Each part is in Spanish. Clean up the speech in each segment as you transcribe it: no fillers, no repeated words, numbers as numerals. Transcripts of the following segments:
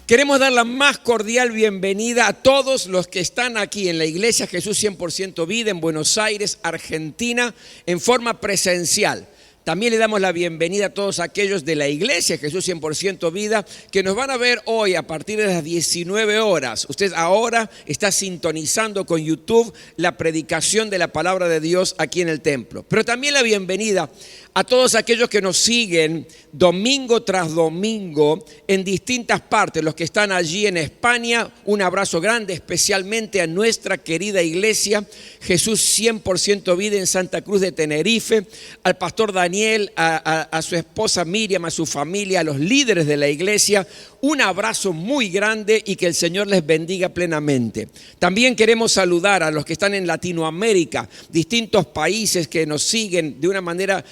Queremos dar la más cordial bienvenida a todos los que están aquí en la Iglesia Jesús 100% Vida en Buenos Aires, Argentina, en forma presencial. También le damos la bienvenida a todos aquellos de la Iglesia Jesús 100% Vida que nos van a ver hoy a partir de las 19 horas. Usted ahora está sintonizando con YouTube la predicación de la palabra de Dios aquí en el templo. Pero también la bienvenida a todos aquellos que nos siguen domingo tras domingo en distintas partes. Los que están allí en España, un abrazo grande, especialmente a nuestra querida iglesia Jesús 100% Vida en Santa Cruz de Tenerife, al pastor Daniel, a su esposa Miriam, a su familia, a los líderes de la iglesia. Un abrazo muy grande y que el Señor les bendiga plenamente. También queremos saludar a los que están en Latinoamérica, distintos países que nos siguen de una manera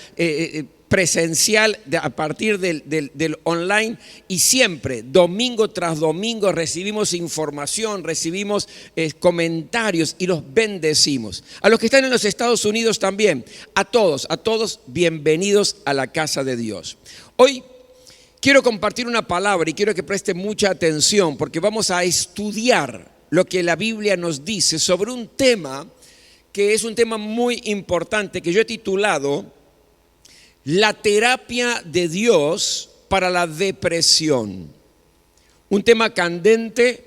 presencial a partir del online, y siempre, domingo tras domingo, recibimos información, recibimos comentarios y los bendecimos. A los que están en los Estados Unidos también, a todos, bienvenidos a la casa de Dios. Hoy quiero compartir una palabra y quiero que preste mucha atención porque vamos a estudiar lo que la Biblia nos dice sobre un tema que es un tema muy importante que yo he titulado La terapia de Dios para la depresión. Un tema candente,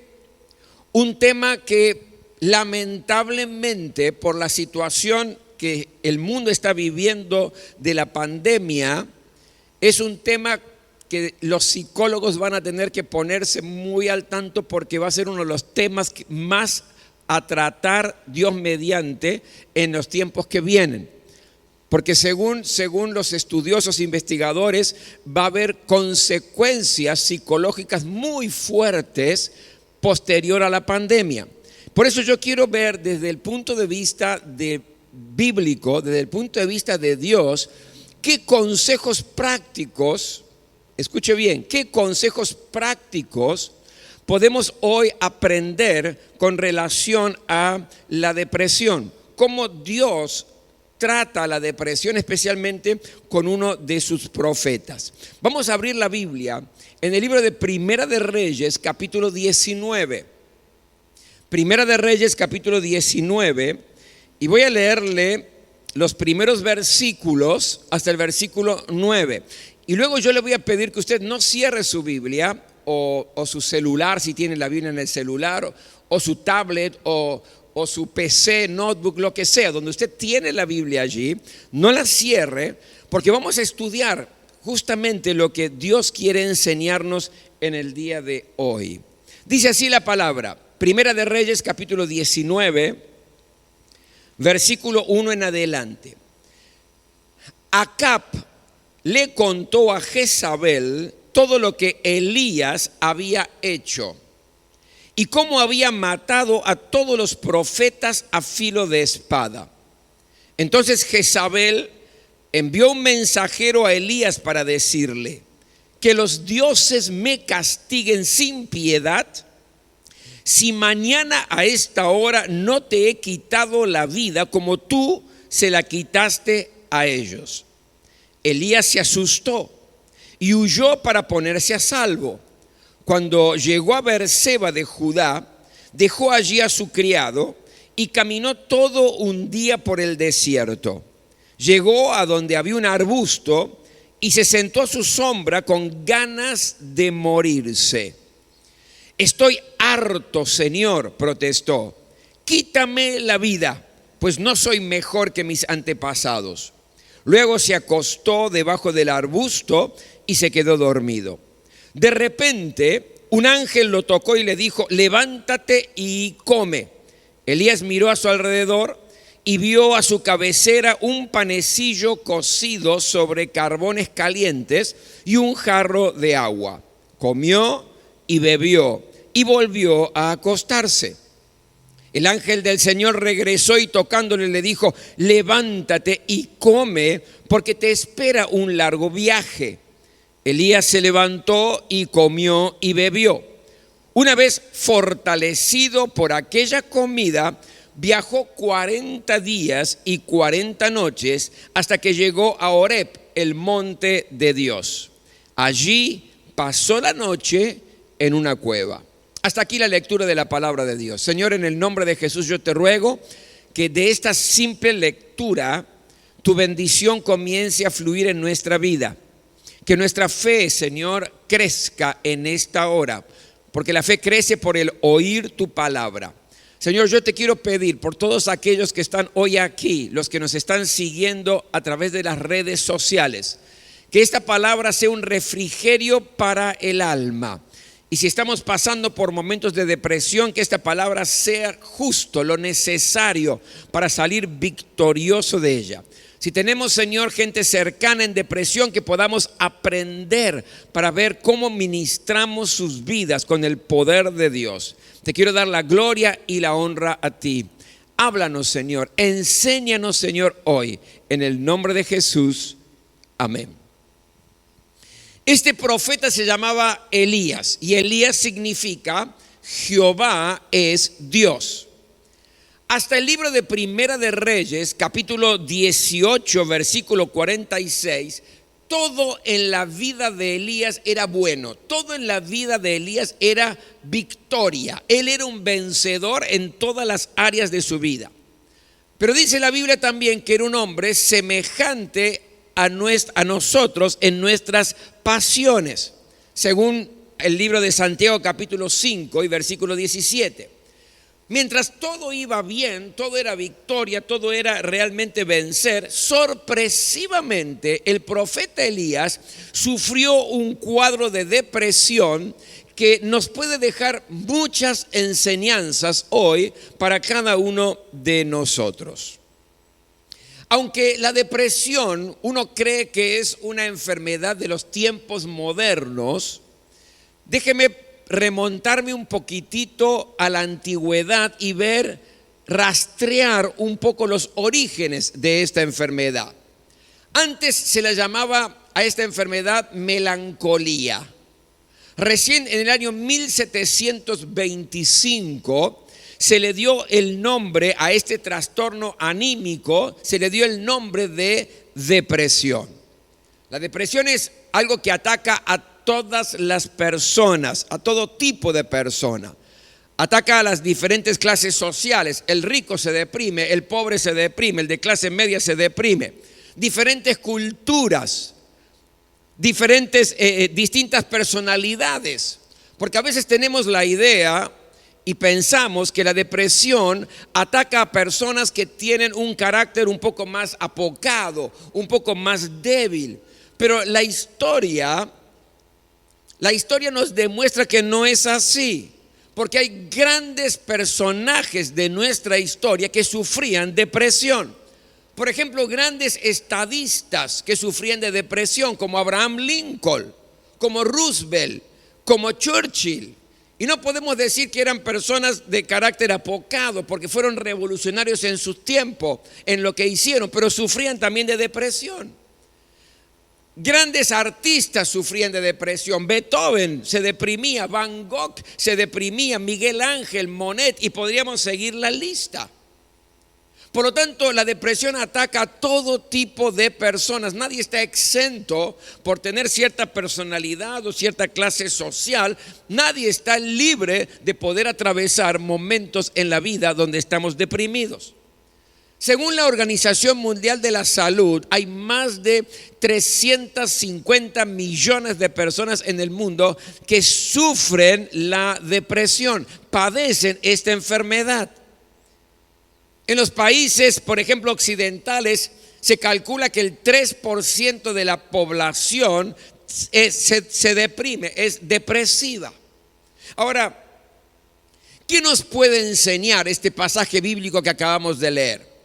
un tema que lamentablemente por la situación que el mundo está viviendo de la pandemia, es un tema que los psicólogos van a tener que ponerse muy al tanto porque va a ser uno de los temas más a tratar, Dios mediante, en los tiempos que vienen. Porque según los estudiosos investigadores, va a haber consecuencias psicológicas muy fuertes posterior a la pandemia. Por eso yo quiero ver desde el punto de vista bíblico, desde el punto de vista de Dios, qué consejos prácticos, escuche bien, qué consejos prácticos podemos hoy aprender con relación a la depresión. Cómo Dios trata la depresión, especialmente con uno de sus profetas. Vamos a abrir la Biblia en el libro de Primera de Reyes, capítulo 19. Primera de Reyes, capítulo 19, y voy a leerle los primeros versículos hasta el versículo 9. Y luego yo le voy a pedir que usted no cierre su Biblia o su celular, si tiene la Biblia en el celular, o su tablet, o su PC, notebook, lo que sea, donde usted tiene la Biblia allí, no la cierre, porque vamos a estudiar justamente lo que Dios quiere enseñarnos en el día de hoy. Dice así la palabra, Primera de Reyes, capítulo 19, versículo 1 en adelante. Acab le contó a Jezabel todo lo que Elías había hecho y cómo había matado a todos los profetas a filo de espada. Entonces Jezabel envió un mensajero a Elías para decirle: que los dioses me castiguen sin piedad, si mañana a esta hora no te he quitado la vida como tú se la quitaste a ellos. Elías se asustó y huyó para ponerse a salvo. Cuando llegó a Beerseba de Judá, dejó allí a su criado y caminó todo un día por el desierto. Llegó a donde había un arbusto y se sentó a su sombra con ganas de morirse. Estoy harto, Señor, protestó. Quítame la vida, pues no soy mejor que mis antepasados. Luego se acostó debajo del arbusto y se quedó dormido. De repente, un ángel lo tocó y le dijo: levántate y come. Elías miró a su alrededor y vio a su cabecera un panecillo cocido sobre carbones calientes y un jarro de agua. Comió y bebió y volvió a acostarse. El ángel del Señor regresó y tocándole le dijo: levántate y come, porque te espera un largo viaje. Elías se levantó y comió y bebió. Una vez fortalecido por aquella comida, viajó 40 días y 40 noches hasta que llegó a Horeb, el monte de Dios. Allí pasó la noche en una cueva. Hasta aquí la lectura de la palabra de Dios. Señor, en el nombre de Jesús yo te ruego que de esta simple lectura tu bendición comience a fluir en nuestra vida. Que nuestra fe, Señor, crezca en esta hora, porque la fe crece por el oír tu palabra. Señor, yo te quiero pedir por todos aquellos que están hoy aquí, los que nos están siguiendo a través de las redes sociales, que esta palabra sea un refrigerio para el alma. Y si estamos pasando por momentos de depresión, que esta palabra sea justo, lo necesario para salir victorioso de ella. Si tenemos, Señor, gente cercana en depresión, que podamos aprender para ver cómo ministramos sus vidas con el poder de Dios. Te quiero dar la gloria y la honra a ti. Háblanos, Señor. Enséñanos, Señor, hoy. En el nombre de Jesús. Amén. Este profeta se llamaba Elías, y Elías significa Jehová es Dios. Hasta el libro de Primera de Reyes, capítulo 18, versículo 46, todo en la vida de Elías era bueno, todo en la vida de Elías era victoria. Él era un vencedor en todas las áreas de su vida. Pero dice la Biblia también que era un hombre semejante a nosotros en nuestras pasiones, según el libro de Santiago capítulo 5 y versículo 17. Mientras todo iba bien, todo era victoria, todo era realmente vencer, sorpresivamente el profeta Elías sufrió un cuadro de depresión que nos puede dejar muchas enseñanzas hoy para cada uno de nosotros. Aunque la depresión uno cree que es una enfermedad de los tiempos modernos, déjeme remontarme un poquitito a la antigüedad y rastrear un poco los orígenes de esta enfermedad. Antes se le llamaba a esta enfermedad melancolía. Recién en el año 1725 se le dio el nombre a este trastorno anímico, se le dio el nombre de depresión. La depresión es algo que ataca a todas las personas, a todo tipo de persona. Ataca a las diferentes clases sociales. El rico se deprime, el pobre se deprime, el de clase media se deprime. Diferentes culturas, distintas personalidades. Porque a veces tenemos la idea y pensamos que la depresión ataca a personas que tienen un carácter un poco más apocado, un poco más débil. Pero la historia nos demuestra que no es así, porque hay grandes personajes de nuestra historia que sufrían depresión. Por ejemplo, grandes estadistas que sufrían de depresión, como Abraham Lincoln, como Roosevelt, como Churchill. Y no podemos decir que eran personas de carácter apocado, porque fueron revolucionarios en su tiempo, en lo que hicieron, pero sufrían también de depresión. Grandes artistas sufrían de depresión. Beethoven se deprimía, Van Gogh se deprimía, Miguel Ángel, Monet, y podríamos seguir la lista. Por lo tanto, la depresión ataca a todo tipo de personas. Nadie está exento por tener cierta personalidad o cierta clase social. Nadie está libre de poder atravesar momentos en la vida donde estamos deprimidos. Según la Organización Mundial de la Salud, hay más de 350 millones de personas en el mundo que sufren la depresión, padecen esta enfermedad. En los países, por ejemplo, occidentales, se calcula que el 3% de la población se deprime, es depresiva. Ahora, ¿qué nos puede enseñar este pasaje bíblico que acabamos de leer?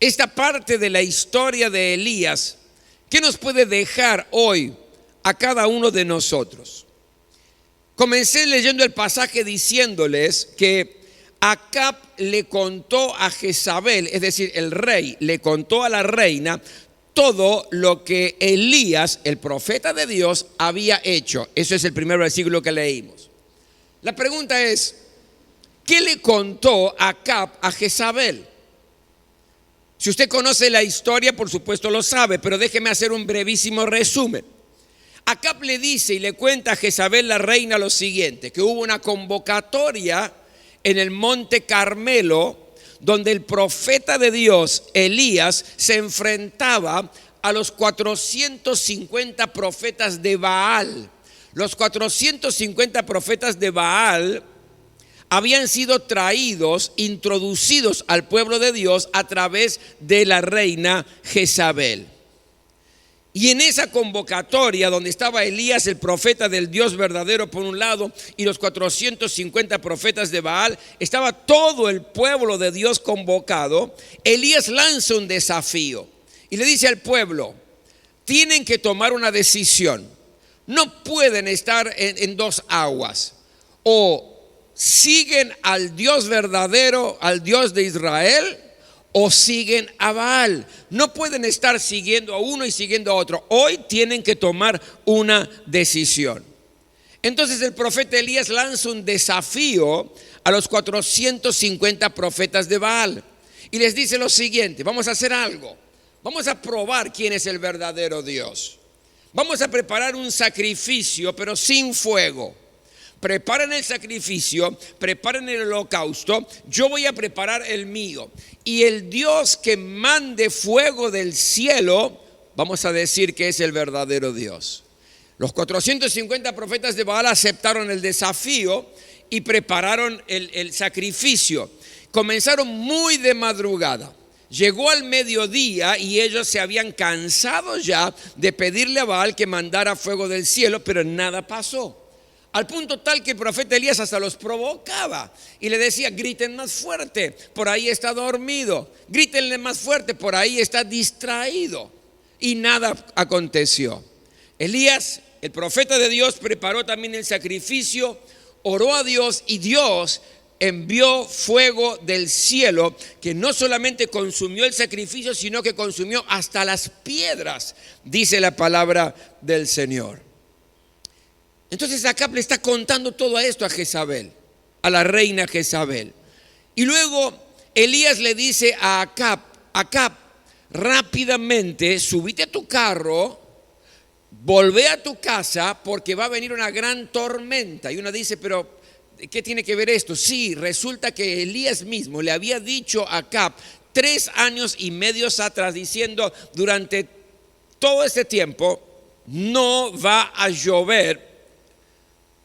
Esta parte de la historia de Elías, ¿qué nos puede dejar hoy a cada uno de nosotros? Comencé leyendo el pasaje diciéndoles que Acab le contó a Jezabel, es decir, el rey, le contó a la reina todo lo que Elías, el profeta de Dios, había hecho. Eso es el primer versículo que leímos. La pregunta es, ¿qué le contó Acab a Jezabel? Si usted conoce la historia, por supuesto lo sabe, pero déjeme hacer un brevísimo resumen. Acab le dice y le cuenta a Jezabel la reina lo siguiente, que hubo una convocatoria en el monte Carmelo donde el profeta de Dios, Elías, se enfrentaba a los 450 profetas de Baal. Los 450 profetas de Baal habían sido traídos, introducidos al pueblo de Dios a través de la reina Jezabel. Y en esa convocatoria donde estaba Elías, el profeta del Dios verdadero por un lado, y los 450 profetas de Baal, estaba todo el pueblo de Dios convocado. Elías lanza un desafío y le dice al pueblo: tienen que tomar una decisión. No pueden estar en dos aguas. O siguen al Dios verdadero, al Dios de Israel, o siguen a Baal. No pueden estar siguiendo a uno y siguiendo a otro. Hoy tienen que tomar una decisión. Entonces el profeta Elías lanza un desafío a los 450 profetas de Baal y les dice lo siguiente: vamos a hacer algo. Vamos a probar quién es el verdadero Dios. Vamos a preparar un sacrificio, pero sin fuego. Preparen el sacrificio, preparen el holocausto, yo voy a preparar el mío. Y el Dios que mande fuego del cielo, vamos a decir que es el verdadero Dios. Los 450 profetas de Baal aceptaron el desafío y prepararon el sacrificio. Comenzaron muy de madrugada. Llegó al mediodía y ellos se habían cansado ya de pedirle a Baal que mandara fuego del cielo, pero nada pasó. Al punto tal que el profeta Elías hasta los provocaba y le decía: griten más fuerte, por ahí está dormido. Grítenle más fuerte, por ahí está distraído. Y nada aconteció. Elías, el profeta de Dios, preparó también el sacrificio, oró a Dios y Dios envió fuego del cielo que no solamente consumió el sacrificio, sino que consumió hasta las piedras, dice la palabra del Señor. Entonces Acab le está contando todo esto a Jezabel, a la reina Jezabel. Y luego Elías le dice a Acab: Acab, rápidamente subite a tu carro, volvé a tu casa porque va a venir una gran tormenta. Y uno dice: pero ¿qué tiene que ver esto? Sí, resulta que Elías mismo le había dicho a Acab 3 años y medio atrás, diciendo: durante todo este tiempo no va a llover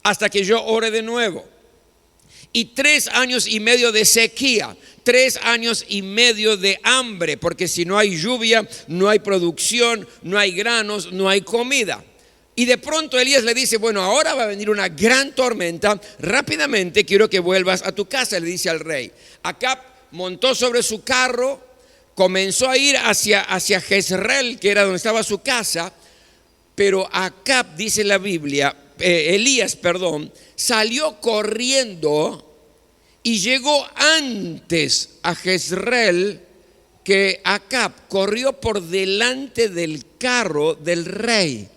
hasta que yo ore de nuevo. Y 3 años y medio de sequía, 3 años y medio de hambre, porque si no hay lluvia, no hay producción, no hay granos, no hay comida. Y de pronto Elías le dice: bueno, ahora va a venir una gran tormenta, rápidamente quiero que vuelvas a tu casa, le dice al rey. Acab montó sobre su carro, comenzó a ir hacia Jezreel, que era donde estaba su casa, pero Acab, dice la Biblia, Elías, salió corriendo y llegó antes a Jezreel que Acab. Corrió por delante del carro del rey.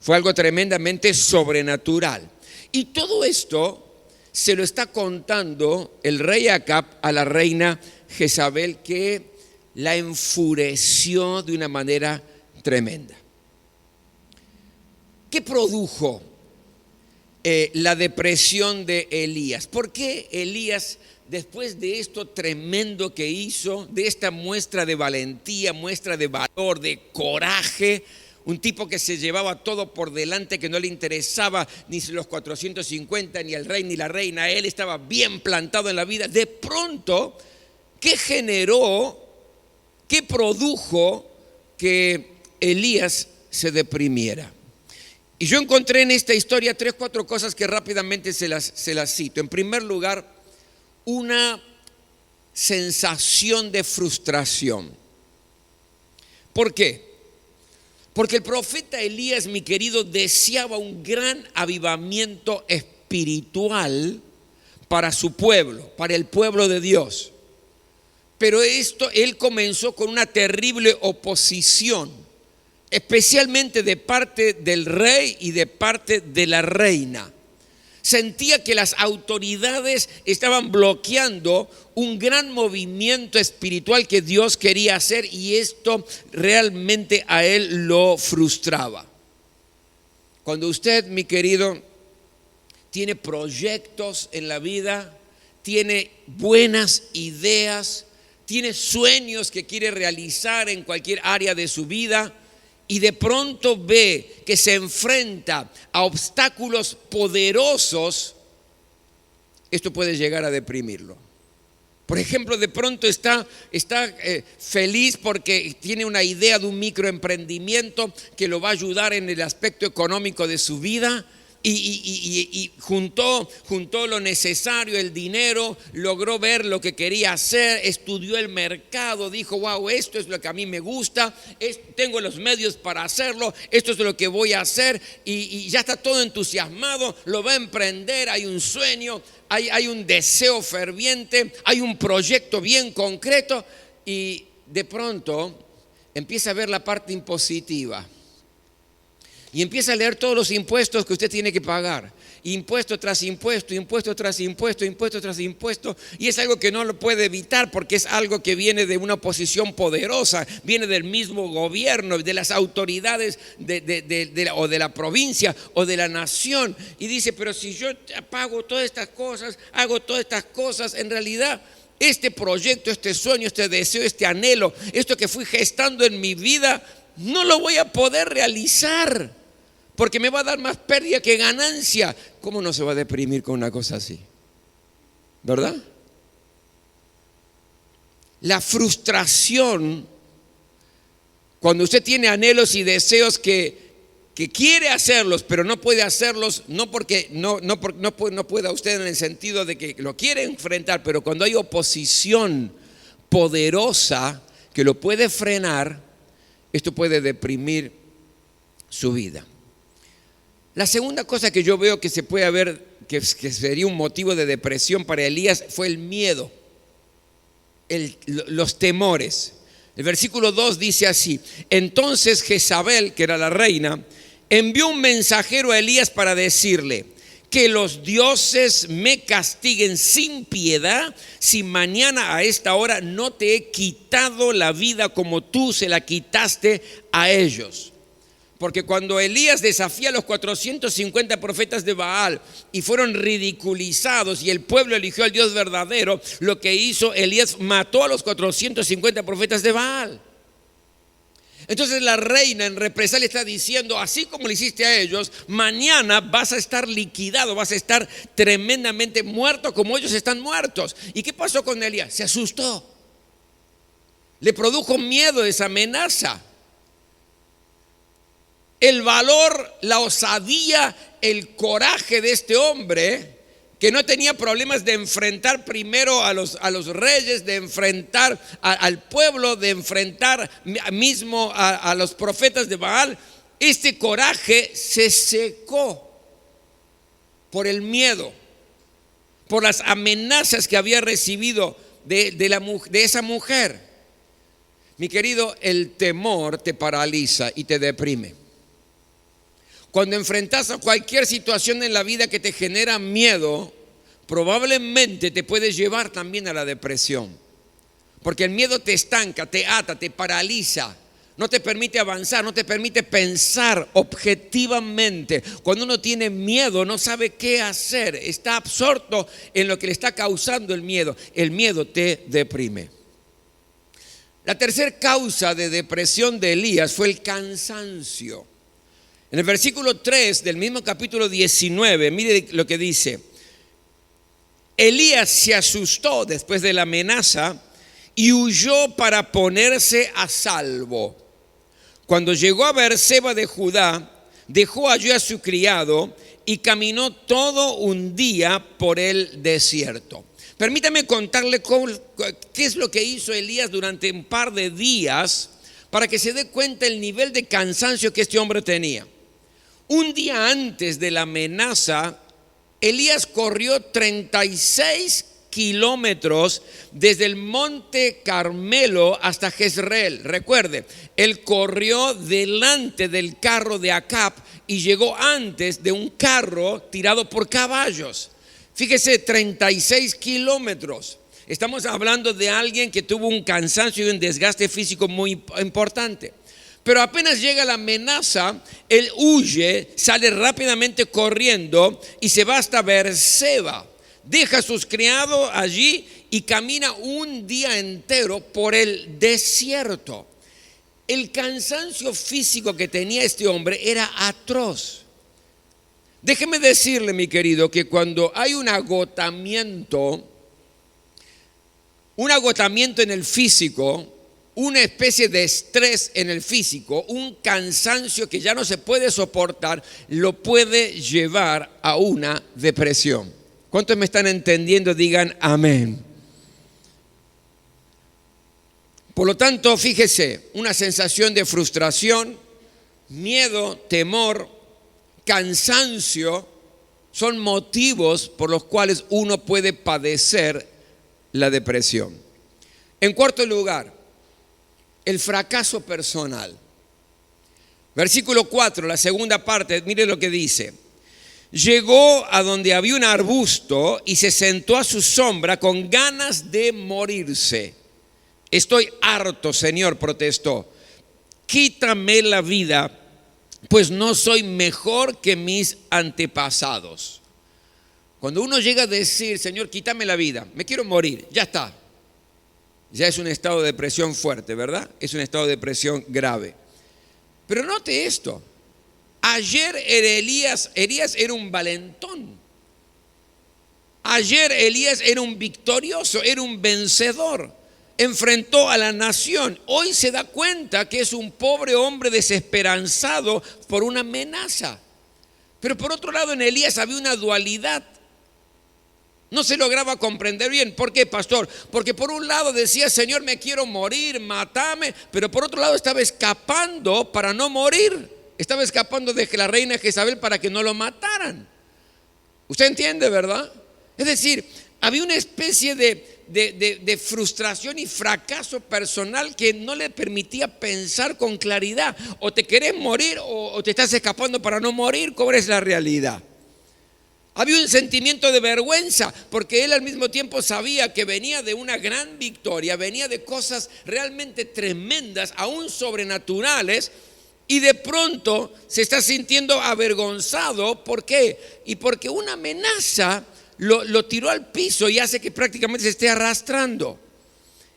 Fue algo tremendamente sobrenatural. Y todo esto se lo está contando el rey Acab a la reina Jezabel, que la enfureció de una manera tremenda. ¿Qué produjo la depresión de Elías? ¿Por qué Elías, después de esto tremendo que hizo, de esta muestra de valentía, muestra de valor, de coraje, un tipo que se llevaba todo por delante, que no le interesaba ni los 450, ni el rey, ni la reina, él estaba bien plantado en la vida, de pronto, ¿qué generó, qué produjo que Elías se deprimiera? Y yo encontré en esta historia 3 o 4 cosas que rápidamente se las cito. En primer lugar, una sensación de frustración. ¿Por qué? Porque el profeta Elías, mi querido, deseaba un gran avivamiento espiritual para su pueblo, para el pueblo de Dios. Pero él comenzó con una terrible oposición, especialmente de parte del rey y de parte de la reina. Sentía que las autoridades estaban bloqueando un gran movimiento espiritual que Dios quería hacer, y esto realmente a él lo frustraba. Cuando usted, mi querido, tiene proyectos en la vida, tiene buenas ideas, tiene sueños que quiere realizar en cualquier área de su vida y de pronto ve que se enfrenta a obstáculos poderosos, esto puede llegar a deprimirlo. Por ejemplo, de pronto está feliz porque tiene una idea de un microemprendimiento que lo va a ayudar en el aspecto económico de su vida y juntó lo necesario, el dinero, logró ver lo que quería hacer, estudió el mercado, dijo, wow, esto es lo que a mí me gusta, tengo los medios para hacerlo, esto es lo que voy a hacer y ya está todo entusiasmado, lo va a emprender, hay un sueño. Hay un deseo ferviente, hay un proyecto bien concreto y de pronto empieza a ver la parte impositiva y empieza a leer todos los impuestos que usted tiene que pagar. Impuesto tras impuesto, impuesto tras impuesto, impuesto tras impuesto. Y es algo que no lo puede evitar porque es algo que viene de una posición poderosa, viene del mismo gobierno, de las autoridades o de la provincia o de la nación. Y dice, pero si yo pago todas estas cosas, hago todas estas cosas, en realidad este proyecto, este sueño, este deseo, este anhelo, esto que fui gestando en mi vida, no lo voy a poder realizar. Porque me va a dar más pérdida que ganancia. ¿Cómo no se va a deprimir con una cosa así? ¿Verdad? La frustración, cuando usted tiene anhelos y deseos que quiere hacerlos, pero no puede hacerlos, no porque no pueda usted en el sentido de que lo quiere enfrentar, pero cuando hay oposición poderosa que lo puede frenar, esto puede deprimir su vida. La segunda cosa que yo veo que se puede ver que sería un motivo de depresión para Elías fue el miedo, los temores. El versículo 2 dice así: entonces Jezabel, que era la reina, envió un mensajero a Elías para decirle: que los dioses me castiguen sin piedad si mañana a esta hora no te he quitado la vida como tú se la quitaste a ellos. Porque cuando Elías desafía a los 450 profetas de Baal y fueron ridiculizados y el pueblo eligió al Dios verdadero, lo que hizo Elías, mató a los 450 profetas de Baal. Entonces la reina en represalia está diciendo, así como le hiciste a ellos, mañana vas a estar liquidado, vas a estar tremendamente muerto como ellos están muertos. ¿Y qué pasó con Elías? Se asustó. Le produjo miedo esa amenaza. El valor, la osadía, el coraje de este hombre, que no tenía problemas de enfrentar primero a los reyes, de enfrentar al pueblo, de enfrentar mismo a los profetas de Baal, este coraje se secó por el miedo, por las amenazas que había recibido de esa mujer. Mi querido, el temor te paraliza y te deprime. Cuando enfrentas a cualquier situación en la vida que te genera miedo, probablemente te puede llevar también a la depresión. Porque el miedo te estanca, te ata, te paraliza, no te permite avanzar, no te permite pensar objetivamente. Cuando uno tiene miedo, no sabe qué hacer, está absorto en lo que le está causando el miedo. El miedo te deprime. La tercera causa de depresión de Elías fue el cansancio. En el versículo 3 del mismo capítulo 19, mire lo que dice: Elías se asustó después de la amenaza y huyó para ponerse a salvo. Cuando llegó a Beerseba de Judá, dejó allí a su criado y caminó todo un día por el desierto. Permítame contarle qué es lo que hizo Elías durante un par de días para que se dé cuenta el nivel de cansancio que este hombre tenía. Un día antes de la amenaza, Elías corrió 36 kilómetros desde el monte Carmelo hasta Jezreel. Recuerde, él corrió delante del carro de Acab y llegó antes de un carro tirado por caballos. Fíjese, 36 kilómetros. Estamos hablando de alguien que tuvo un cansancio y un desgaste físico muy importante. pero apenas llega la amenaza, él huye, sale rápidamente corriendo y se va hasta Beerseba. Deja a sus criados allí y camina un día entero por el desierto. El cansancio físico que tenía este hombre era atroz. Déjeme decirle, mi querido, que cuando hay un agotamiento en el físico, una especie de estrés en el físico, un cansancio que ya no se puede soportar, lo puede llevar a una depresión. ¿Cuántos me están entendiendo? Digan amén. Por lo tanto, fíjese, una sensación de frustración, miedo, temor, cansancio son motivos por los cuales uno puede padecer la depresión. En cuarto lugar, el fracaso personal. Versículo 4, la segunda parte, mire lo que dice. Llegó a donde había un arbusto y se sentó a su sombra con ganas de morirse. Estoy harto, Señor, protestó. Quítame la vida, pues no soy mejor que mis antepasados. Cuando uno llega a decir, Señor, quítame la vida, me quiero morir, ya está. Ya es un estado de depresión fuerte, ¿verdad? Es un estado de depresión grave. Pero note esto. Ayer Elías era un valentón. Ayer Elías era un victorioso, era un vencedor. Enfrentó a la nación. Hoy se da cuenta que es un pobre hombre desesperanzado por una amenaza. Pero por otro lado, en Elías había una dualidad. No se lograba comprender bien. ¿Por qué, pastor? Porque por un lado decía, Señor, me quiero morir, mátame. Pero por otro lado estaba escapando para no morir. Estaba escapando de la reina Jezabel para que no lo mataran. ¿Usted entiende, verdad? Es decir, había una especie de frustración y fracaso personal que no le permitía pensar con claridad. O te querés morir o te estás escapando para no morir. ¿Cuál es la realidad? Había un sentimiento de vergüenza porque él al mismo tiempo sabía que venía de una gran victoria, venía de cosas realmente tremendas, aún sobrenaturales, y de pronto se está sintiendo avergonzado. ¿Por qué? Y porque una amenaza lo tiró al piso y hace que prácticamente se esté arrastrando.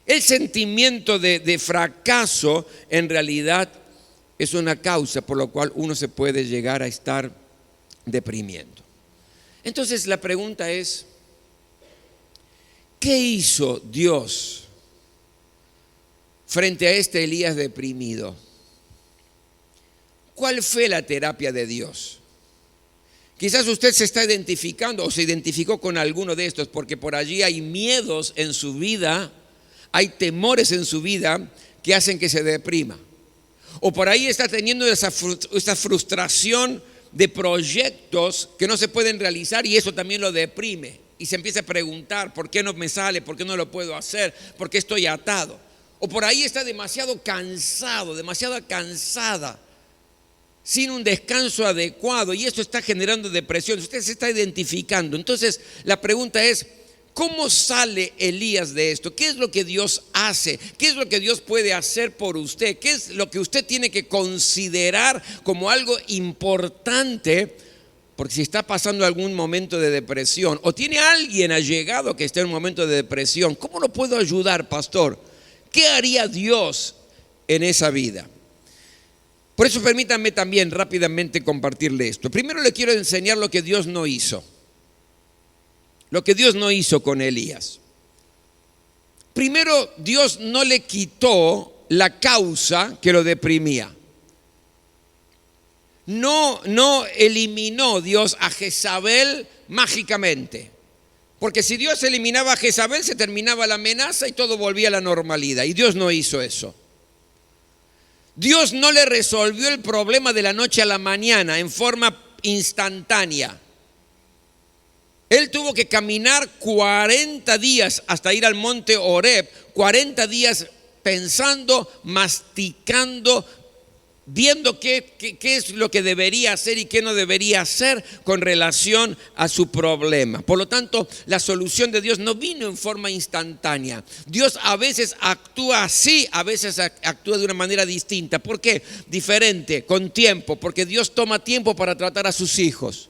El sentimiento de fracaso en realidad es una causa por la cual uno se puede llegar a estar deprimiendo. Entonces la pregunta es, ¿qué hizo Dios frente a este Elías deprimido? ¿Cuál fue la terapia de Dios? Quizás usted se está identificando o se identificó con alguno de estos porque por allí hay miedos en su vida, hay temores en su vida que hacen que se deprima. O por ahí está teniendo esa frustración de proyectos que no se pueden realizar y eso también lo deprime. Y se empieza a preguntar, ¿por qué no me sale? ¿Por qué no lo puedo hacer? ¿Por qué estoy atado? O por ahí está demasiado cansado, demasiado cansada, sin un descanso adecuado y esto está generando depresión. Usted se está identificando. Entonces la pregunta es, ¿cómo sale Elías de esto? ¿Qué es lo que Dios hace? ¿Qué es lo que Dios puede hacer por usted? ¿Qué es lo que usted tiene que considerar como algo importante? Porque si está pasando algún momento de depresión o tiene alguien allegado que está en un momento de depresión, ¿cómo lo puedo ayudar, pastor? ¿Qué haría Dios en esa vida? Por eso permítanme también rápidamente compartirle esto. Primero le quiero enseñar lo que Dios no hizo. Lo que Dios no hizo con Elías. Primero, Dios no le quitó la causa que lo deprimía. No eliminó Dios a Jezabel mágicamente. Porque si Dios eliminaba a Jezabel, se terminaba la amenaza y todo volvía a la normalidad. Y Dios no hizo eso. Dios no le resolvió el problema de la noche a la mañana en forma instantánea. Él tuvo que caminar 40 días hasta ir al monte Horeb, 40 días pensando, masticando, viendo qué es lo que debería hacer y qué no debería hacer con relación a su problema. Por lo tanto, la solución de Dios no vino en forma instantánea. Dios a veces actúa así, a veces actúa de una manera distinta. ¿Por qué? Diferente, con tiempo, porque Dios toma tiempo para tratar a sus hijos.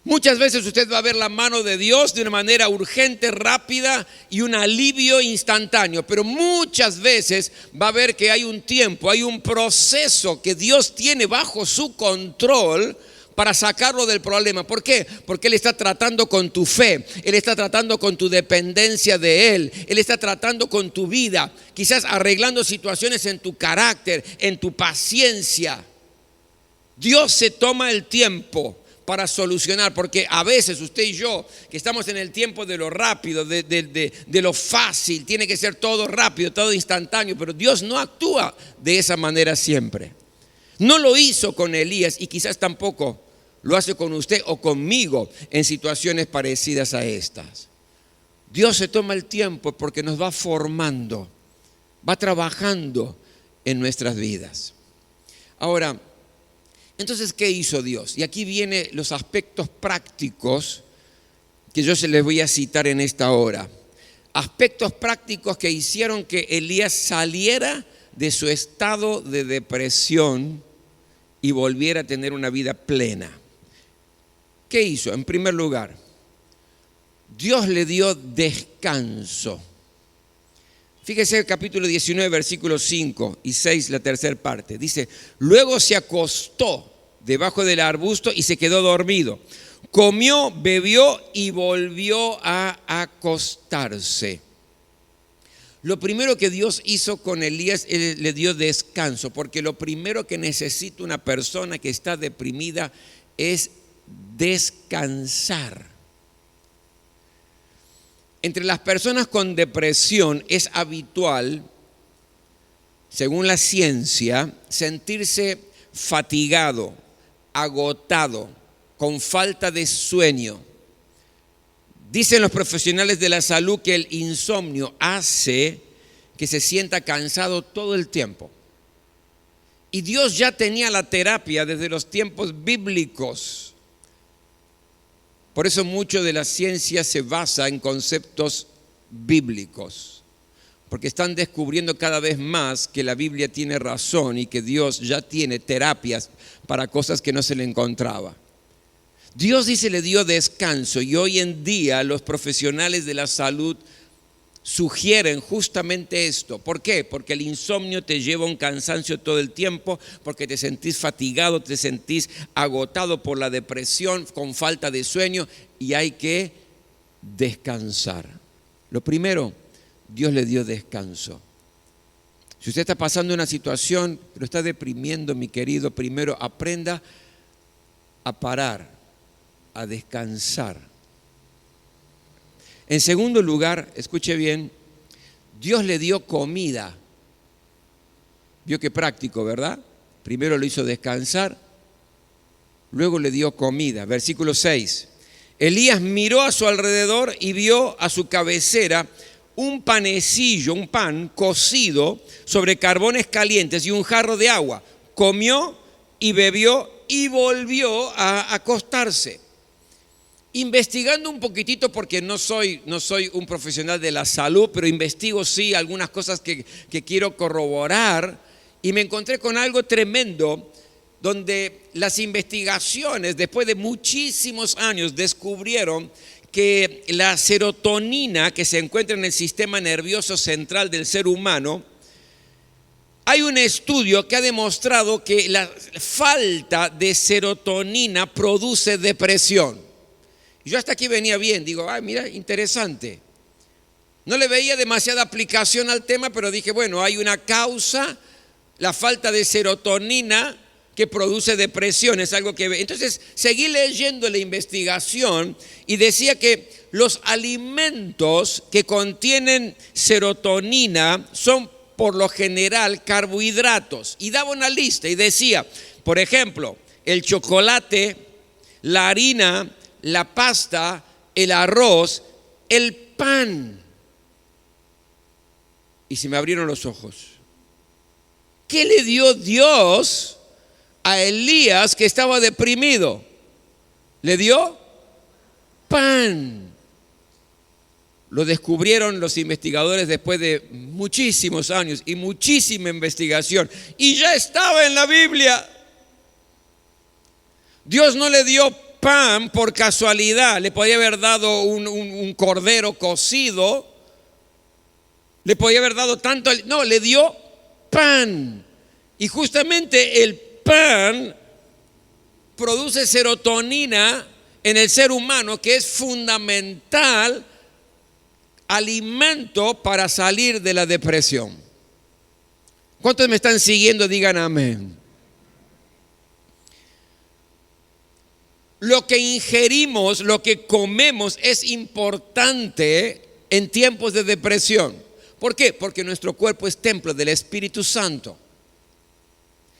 Muchas veces usted va a ver la mano de Dios de una manera urgente, rápida y un alivio instantáneo. Pero muchas veces va a ver que hay un tiempo, hay un proceso que Dios tiene bajo su control para sacarlo del problema. ¿Por qué? Porque Él está tratando con tu fe, Él está tratando con tu dependencia de Él, Él está tratando con tu vida, quizás arreglando situaciones en tu carácter, en tu paciencia. Dios se toma el tiempo para solucionar, porque a veces usted y yo, que estamos en el tiempo de lo rápido, de lo fácil, tiene que ser todo rápido, todo instantáneo, pero Dios no actúa de esa manera siempre. No lo hizo con Elías y quizás tampoco lo hace con usted o conmigo en situaciones parecidas a estas. Dios se toma el tiempo porque nos va formando, va trabajando en nuestras vidas. Ahora, entonces, ¿qué hizo Dios? Y aquí vienen los aspectos prácticos que yo se les voy a citar en esta hora. Aspectos prácticos que hicieron que Elías saliera de su estado de depresión y volviera a tener una vida plena. ¿Qué hizo? En primer lugar, Dios le dio descanso. Fíjese el capítulo 19, versículos 5 y 6, la tercera parte. Dice, luego se acostó debajo del arbusto y se quedó dormido. Comió, bebió y volvió a acostarse. Lo primero que Dios hizo con Elías, Él le dio descanso, porque lo primero que necesita una persona que está deprimida es descansar. Entre las personas con depresión es habitual, según la ciencia, sentirse fatigado, agotado, con falta de sueño. Dicen los profesionales de la salud que el insomnio hace que se sienta cansado todo el tiempo. Y Dios ya tenía la terapia desde los tiempos bíblicos. Por eso mucho de la ciencia se basa en conceptos bíblicos, porque están descubriendo cada vez más que la Biblia tiene razón y que Dios ya tiene terapias para cosas que no se le encontraba. Dios dice le dio descanso y hoy en día los profesionales de la salud sugieren justamente esto. ¿Por qué? Porque el insomnio te lleva a un cansancio todo el tiempo, porque te sentís fatigado, te sentís agotado por la depresión, con falta de sueño y hay que descansar. Lo primero, Dios le dio descanso. Si usted está pasando una situación, lo está deprimiendo, mi querido, primero aprenda a parar, a descansar. En segundo lugar, escuche bien, Dios le dio comida. Vio qué práctico, ¿verdad? Primero lo hizo descansar, luego le dio comida. Versículo 6. Elías miró a su alrededor y vio a su cabecera un panecillo, un pan cocido sobre carbones calientes y un jarro de agua. Comió y bebió y volvió a acostarse. Investigando un poquitito, porque no soy un profesional de la salud, pero investigo sí algunas cosas que quiero corroborar, y me encontré con algo tremendo, donde las investigaciones después de muchísimos años descubrieron que la serotonina que se encuentra en el sistema nervioso central del ser humano, hay un estudio que ha demostrado que la falta de serotonina produce depresión. Yo hasta aquí venía bien, digo, mira, interesante. No le veía demasiada aplicación al tema, pero dije, bueno, hay una causa, la falta de serotonina que produce depresión, es algo que... Entonces seguí leyendo la investigación y decía que los alimentos que contienen serotonina son por lo general carbohidratos. Y daba una lista y decía, por ejemplo, el chocolate, la harina, la pasta, el arroz, el pan. Y se me abrieron los ojos. ¿Qué le dio Dios a Elías que estaba deprimido? Le dio pan. Lo descubrieron los investigadores después de muchísimos años y muchísima investigación. Y ya estaba en la Biblia. Dios no le dio pan por casualidad. Le podía haber dado un cordero cocido. Le podía haber dado tanto. No, le dio pan. Y justamente el pan produce serotonina en el ser humano, que es fundamental alimento para salir de la depresión. ¿Cuántos me están siguiendo? Digan amén. Lo que ingerimos, lo que comemos es importante en tiempos de depresión. ¿Por qué? Porque nuestro cuerpo es templo del Espíritu Santo.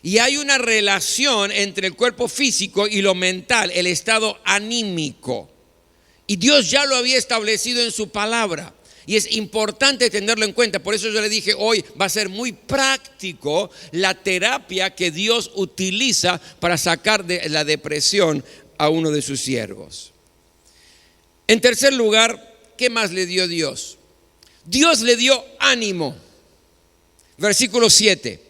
Y hay una relación entre el cuerpo físico y lo mental, el estado anímico. Y Dios ya lo había establecido en su palabra. Y es importante tenerlo en cuenta. Por eso yo le dije, hoy va a ser muy práctico la terapia que Dios utiliza para sacar de la depresión a uno de sus siervos. En tercer lugar, ¿qué más le dio Dios? Dios le dio ánimo. Versículo 7.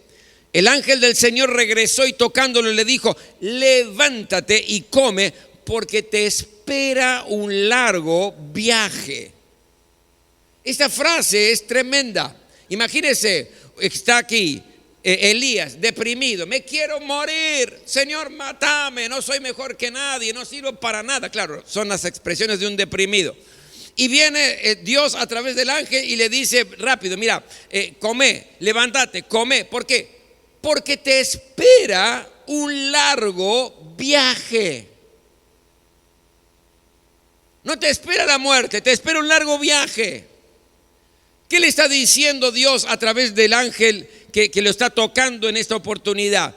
El ángel del Señor regresó y tocándolo le dijo: levántate y come, porque te espera un largo viaje. Esta frase es tremenda. Imagínese, está aquí Elías deprimido: me quiero morir, Señor, mátame, no soy mejor que nadie, no sirvo para nada. Claro, son las expresiones de un deprimido. Y viene Dios a través del ángel y le dice rápido: mira, come, levántate, come. ¿Por qué? Porque te espera un largo viaje. No te espera la muerte, te espera un largo viaje. ¿Qué le está diciendo Dios a través del ángel que lo está tocando en esta oportunidad?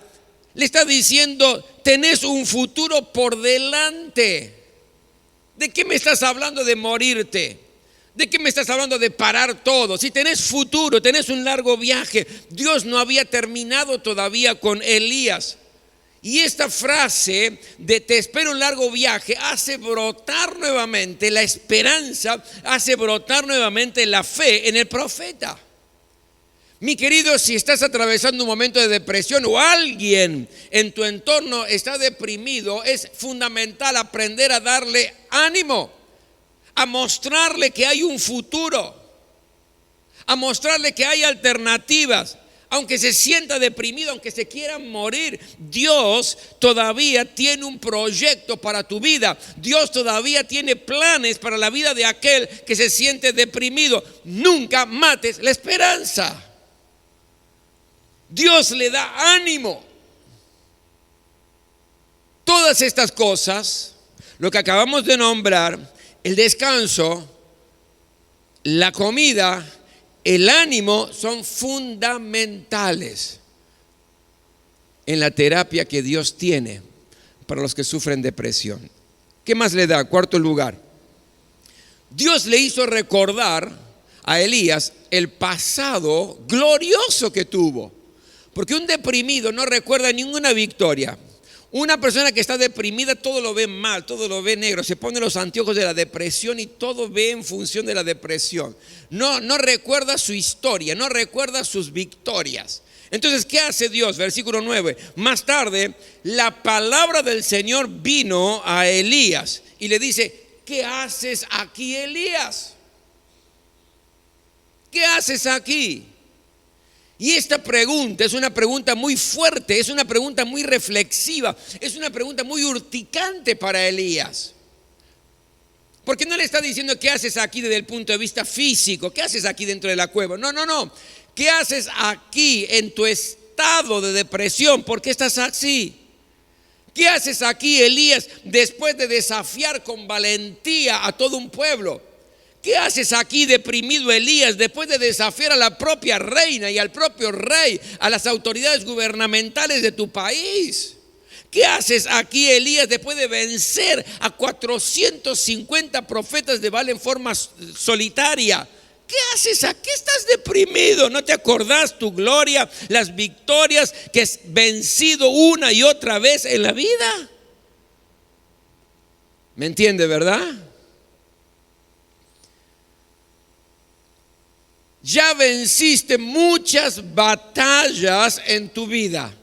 Le está diciendo: tenés un futuro por delante. ¿De qué me estás hablando de morirte? ¿De qué me estás hablando de parar todo? Si tenés futuro, tenés un largo viaje. Dios no había terminado todavía con Elías. Y esta frase de te espero un largo viaje hace brotar nuevamente la esperanza, hace brotar nuevamente la fe en el profeta. Mi querido, si estás atravesando un momento de depresión o alguien en tu entorno está deprimido, es fundamental aprender a darle ánimo, a mostrarle que hay un futuro, a mostrarle que hay alternativas. Aunque se sienta deprimido, aunque se quiera morir, Dios todavía tiene un proyecto para tu vida. Dios todavía tiene planes para la vida de aquel que se siente deprimido. Nunca mates la esperanza. Dios le da ánimo. Todas estas cosas, lo que acabamos de nombrar, el descanso, la comida, el ánimo, son fundamentales en la terapia que Dios tiene para los que sufren depresión. ¿Qué más le da? Cuarto lugar, Dios le hizo recordar a Elías el pasado glorioso que tuvo. Porque un deprimido no recuerda ninguna victoria. Una persona que está deprimida todo lo ve mal, todo lo ve negro, se pone los anteojos de la depresión y todo ve en función de la depresión. No recuerda su historia, no recuerda sus victorias. Entonces, ¿qué hace Dios? Versículo 9. Más tarde, la palabra del Señor vino a Elías y le dice: ¿qué haces aquí, Elías? ¿Qué haces aquí? Y esta pregunta es una pregunta muy fuerte, es una pregunta muy reflexiva, es una pregunta muy urticante para Elías. Porque no le está diciendo: ¿qué haces aquí desde el punto de vista físico? ¿Qué haces aquí dentro de la cueva? No. ¿Qué haces aquí en tu estado de depresión? ¿Por qué estás así? ¿Qué haces aquí, Elías, después de desafiar con valentía a todo un pueblo? ¿Qué haces aquí, deprimido Elías, después de desafiar a la propia reina y al propio rey, a las autoridades gubernamentales de tu país? ¿Qué haces aquí, Elías, después de vencer a 450 profetas de Baal en forma solitaria? ¿Qué haces aquí? ¿Estás deprimido? ¿No te acordás tu gloria, las victorias que has vencido una y otra vez en la vida? ¿Me entiende, verdad? Ya venciste muchas batallas en tu vida.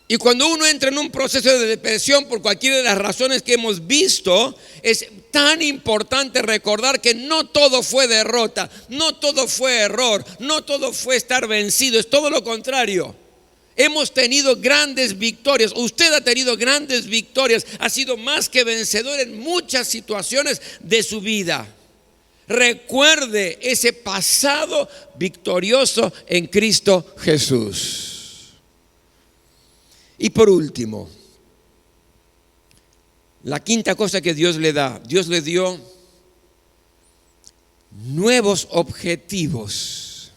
Y cuando uno entra en un proceso de depresión por cualquiera de las razones que hemos visto, es tan importante recordar que no todo fue derrota, no todo fue error, no todo fue estar vencido, es todo lo contrario. Hemos tenido grandes victorias, usted ha tenido grandes victorias, ha sido más que vencedor en muchas situaciones de su vida. Recuerde ese pasado victorioso en Cristo Jesús. Y por último, la quinta cosa que Dios le da, Dios le dio nuevos objetivos,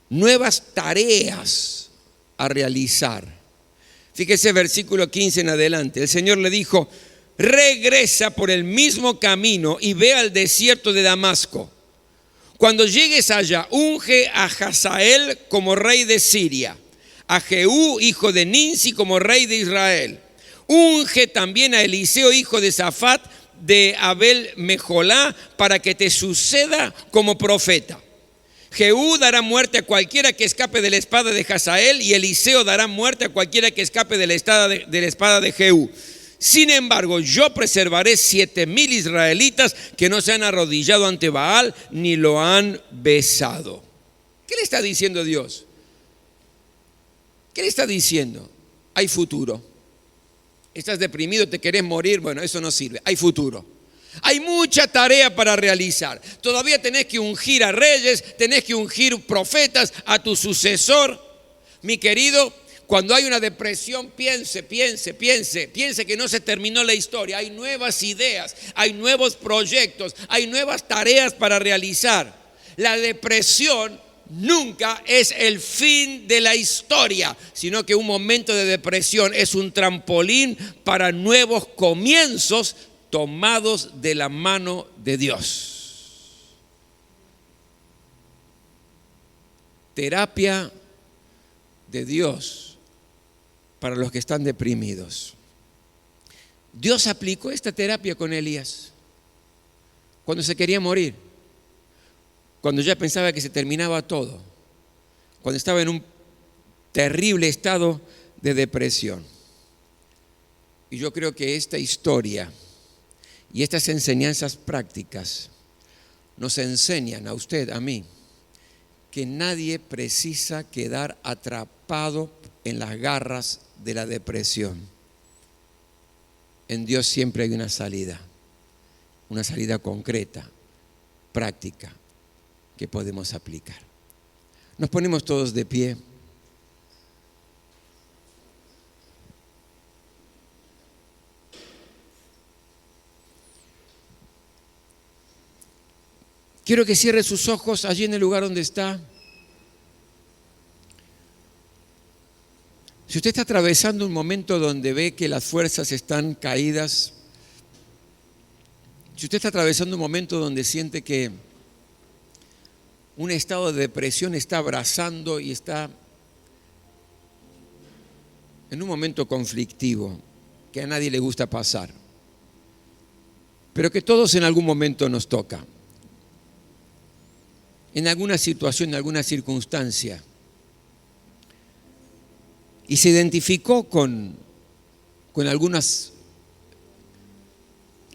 nuevas tareas a realizar. Fíjese versículo 15 en adelante. El Señor le dijo: regresa por el mismo camino y ve al desierto de Damasco. Cuando llegues allá, unge a Hazael como rey de Siria, a Jehú, hijo de Ninsi, como rey de Israel. Unge también a Eliseo, hijo de Safat, de Abel Mejolá, para que te suceda como profeta. Jehú dará muerte a cualquiera que escape de la espada de Hazael, y Eliseo dará muerte a cualquiera que escape de la espada de Jehú. Sin embargo, yo preservaré 7,000 israelitas que no se han arrodillado ante Baal ni lo han besado. ¿Qué le está diciendo Dios? ¿Qué le está diciendo? Hay futuro. Estás deprimido, te querés morir, bueno, eso no sirve. Hay futuro. Hay mucha tarea para realizar. Todavía tenés que ungir a reyes, tenés que ungir profetas, a tu sucesor. Mi querido, cuando hay una depresión, piense que no se terminó la historia. Hay nuevas ideas, hay nuevos proyectos, hay nuevas tareas para realizar. La depresión nunca es el fin de la historia, sino que un momento de depresión es un trampolín para nuevos comienzos tomados de la mano de Dios. Terapia de Dios para los que están deprimidos. Dios aplicó esta terapia con Elías cuando se quería morir, cuando ya pensaba que se terminaba todo, cuando estaba en un terrible estado de depresión. Y yo creo que esta historia y estas enseñanzas prácticas nos enseñan a usted, a mí, que nadie precisa quedar atrapado en las garras de la depresión. En Dios siempre hay una salida concreta, práctica, que podemos aplicar. Nos ponemos todos de pie. Quiero que cierre sus ojos allí en el lugar donde está. Si usted está atravesando un momento donde ve que las fuerzas están caídas, si usted está atravesando un momento donde siente que un estado de depresión está abrazando y está en un momento conflictivo que a nadie le gusta pasar, pero que todos en algún momento nos toca, en alguna situación, en alguna circunstancia, y se identificó con algunas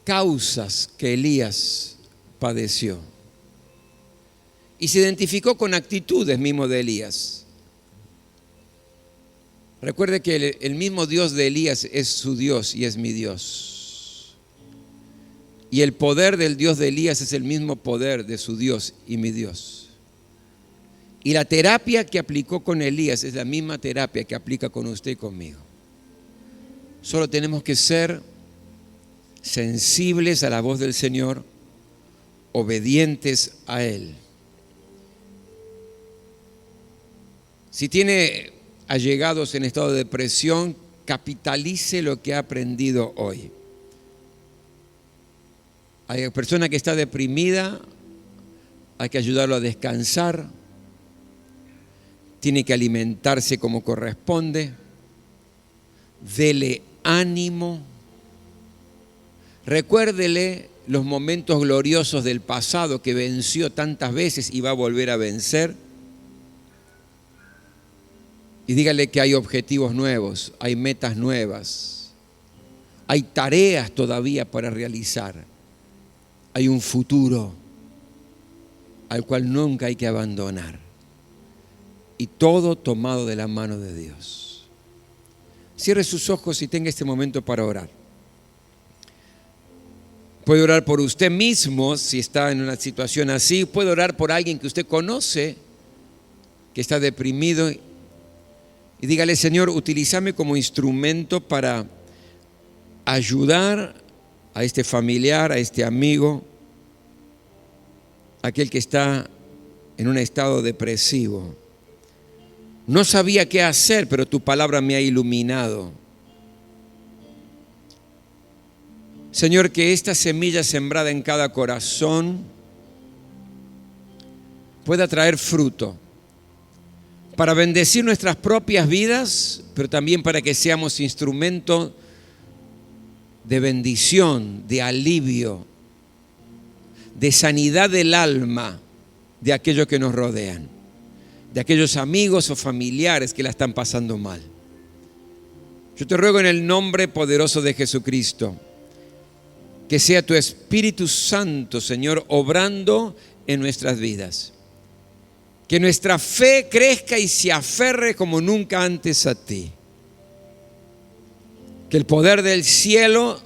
causas que Elías padeció. Y se identificó con actitudes mismo de Elías. Recuerde que el mismo Dios de Elías es su Dios y es mi Dios. Y el poder del Dios de Elías es el mismo poder de su Dios y mi Dios. Y la terapia que aplicó con Elías es la misma terapia que aplica con usted y conmigo. Solo tenemos que ser sensibles a la voz del Señor, obedientes a Él. Si tiene allegados en estado de depresión, capitalice lo que ha aprendido hoy. Hay persona que está deprimida, hay que ayudarlo a descansar, tiene que alimentarse como corresponde, dele ánimo, recuérdele los momentos gloriosos del pasado que venció tantas veces y va a volver a vencer. Y dígale que hay objetivos nuevos, hay metas nuevas, hay tareas todavía para realizar, hay un futuro al cual nunca hay que abandonar. Y todo tomado de la mano de Dios. Cierre sus ojos y tenga este momento para orar. Puede orar por usted mismo si está en una situación así. Puede orar por alguien que usted conoce que está deprimido. Y dígale: Señor, utilízame como instrumento para ayudar a este familiar, a este amigo, aquel que está en un estado depresivo. No sabía qué hacer, pero tu palabra me ha iluminado. Señor, que esta semilla sembrada en cada corazón pueda traer fruto para bendecir nuestras propias vidas, pero también para que seamos instrumento de bendición, de alivio, de sanidad del alma de aquellos que nos rodean, de aquellos amigos o familiares que la están pasando mal. Yo te ruego en el nombre poderoso de Jesucristo, que sea tu Espíritu Santo, Señor, obrando en nuestras vidas. Que nuestra fe crezca y se aferre como nunca antes a ti. Que el poder del cielo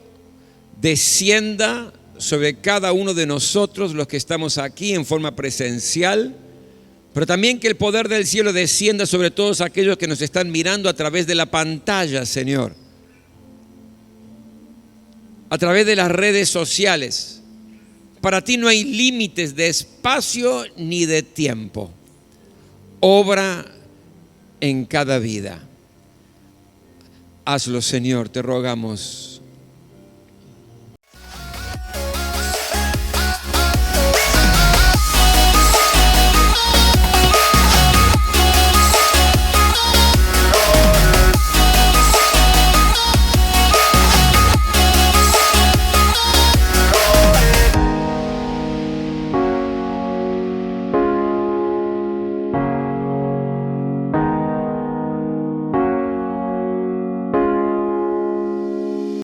descienda sobre cada uno de nosotros, los que estamos aquí en forma presencial, pero también que el poder del cielo descienda sobre todos aquellos que nos están mirando a través de la pantalla, Señor, a través de las redes sociales. Para ti no hay límites de espacio ni de tiempo. Obra en cada vida. Hazlo, Señor, te rogamos.